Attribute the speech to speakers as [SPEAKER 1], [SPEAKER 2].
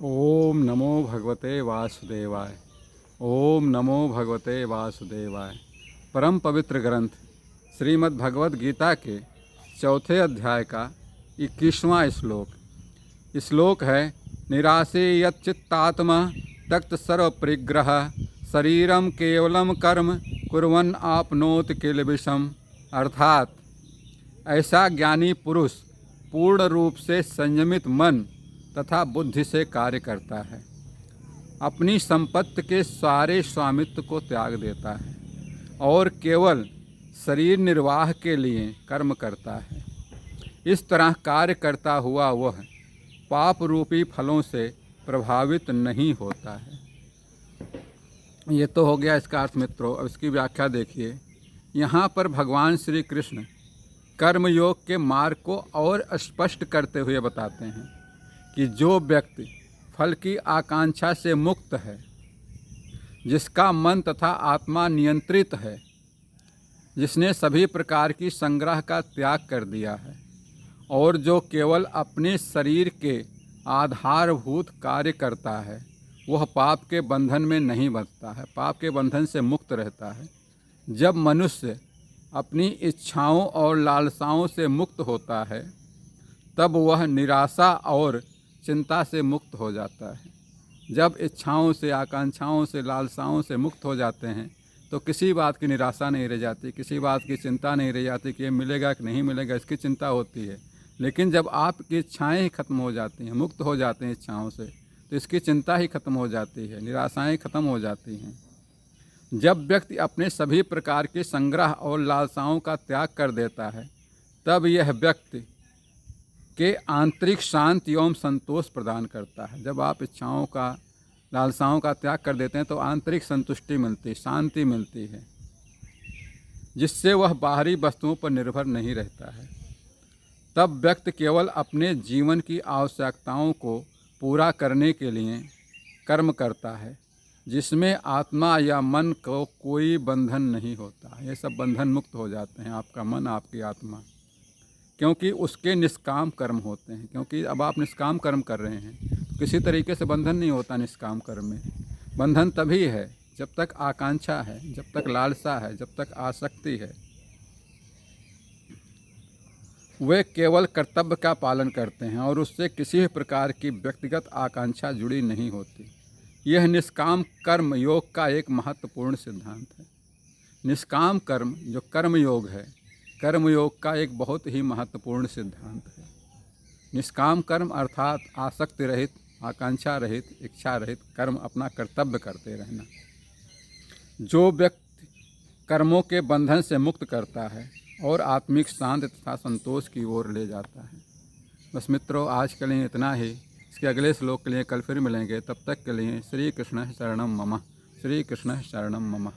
[SPEAKER 1] ओम नमो भगवते वासुदेवाय। ओम नमो भगवते वासुदेवाय। परम पवित्र ग्रंथ श्रीमद् भगवद गीता के चौथे अध्याय का 21वां श्लोक। श्लोक है, निराशे यच्चित्तात्मा त्यक्त सर्व परिग्रह शरीरम केवलम कर्म कुर्वन् आपनोत किल विषम। अर्थात ऐसा ज्ञानी पुरुष पूर्ण रूप से संयमित मन तथा बुद्धि से कार्य करता है, अपनी संपत्ति के सारे स्वामित्व को त्याग देता है और केवल शरीर निर्वाह के लिए कर्म करता है। इस तरह कार्य करता हुआ वह पाप रूपी फलों से प्रभावित नहीं होता है। ये तो हो गया इसका अर्थ मित्रों। अब इसकी व्याख्या देखिए। यहाँ पर भगवान श्री कृष्ण कर्मयोग के मार्ग को और स्पष्ट करते हुए बताते हैं कि जो व्यक्ति फल की आकांक्षा से मुक्त है, जिसका मन तथा आत्मा नियंत्रित है, जिसने सभी प्रकार की संग्रह का त्याग कर दिया है और जो केवल अपने शरीर के आधारभूत कार्य करता है, वह पाप के बंधन में नहीं बंधता है, पाप के बंधन से मुक्त रहता है। जब मनुष्य अपनी इच्छाओं और लालसाओं से मुक्त होता है, तब वह निराशा और चिंता से मुक्त हो जाता है। जब इच्छाओं से, आकांक्षाओं से, लालसाओं से मुक्त हो जाते हैं तो किसी बात की निराशा नहीं रह जाती, किसी बात की चिंता नहीं रह जाती कि ये मिलेगा कि नहीं मिलेगा, इसकी चिंता होती है। लेकिन जब आपकी इच्छाएं ही खत्म हो जाती हैं, मुक्त हो जाते हैं इच्छाओं से, तो इसकी चिंता ही खत्म हो जाती है, निराशाएं खत्म हो जाती हैं। जब व्यक्ति अपने सभी प्रकार के संग्रह और लालसाओं का त्याग कर देता है, तब यह व्यक्ति के आंतरिक शांति एवं संतोष प्रदान करता है। जब आप इच्छाओं का, लालसाओं का त्याग कर देते हैं तो आंतरिक संतुष्टि मिलती, शांति मिलती है, जिससे वह बाहरी वस्तुओं पर निर्भर नहीं रहता है। तब व्यक्ति केवल अपने जीवन की आवश्यकताओं को पूरा करने के लिए कर्म करता है, जिसमें आत्मा या मन को कोई बंधन नहीं होता। ये सब बंधन मुक्त हो जाते हैं, आपका मन, आपकी आत्मा, क्योंकि उसके निष्काम कर्म होते हैं। क्योंकि अब आप निष्काम कर्म कर रहे हैं, तो किसी तरीके से बंधन नहीं होता निष्काम कर्म में। बंधन तभी है जब तक आकांक्षा है, जब तक लालसा है, जब तक आसक्ति है। वे केवल कर्तव्य का पालन करते हैं और उससे किसी भी प्रकार की व्यक्तिगत आकांक्षा जुड़ी नहीं होती। यह निष्काम कर्म योग का एक महत्वपूर्ण सिद्धांत है। निष्काम कर्म जो कर्म योग है, कर्मयोग का एक बहुत ही महत्वपूर्ण सिद्धांत है। निष्काम कर्म अर्थात आसक्ति रहित, आकांक्षा रहित, इच्छा रहित कर्म, अपना कर्तव्य करते रहना। जो व्यक्ति कर्मों के बंधन से मुक्त करता है और आत्मिक शांति तथा संतोष की ओर ले जाता है। बस मित्रों, आज के लिए इतना ही। इसके अगले श्लोक के लिए कल फिर मिलेंगे। तब तक के लिए श्री कृष्ण शरणम मम, श्री कृष्ण शरणम मम।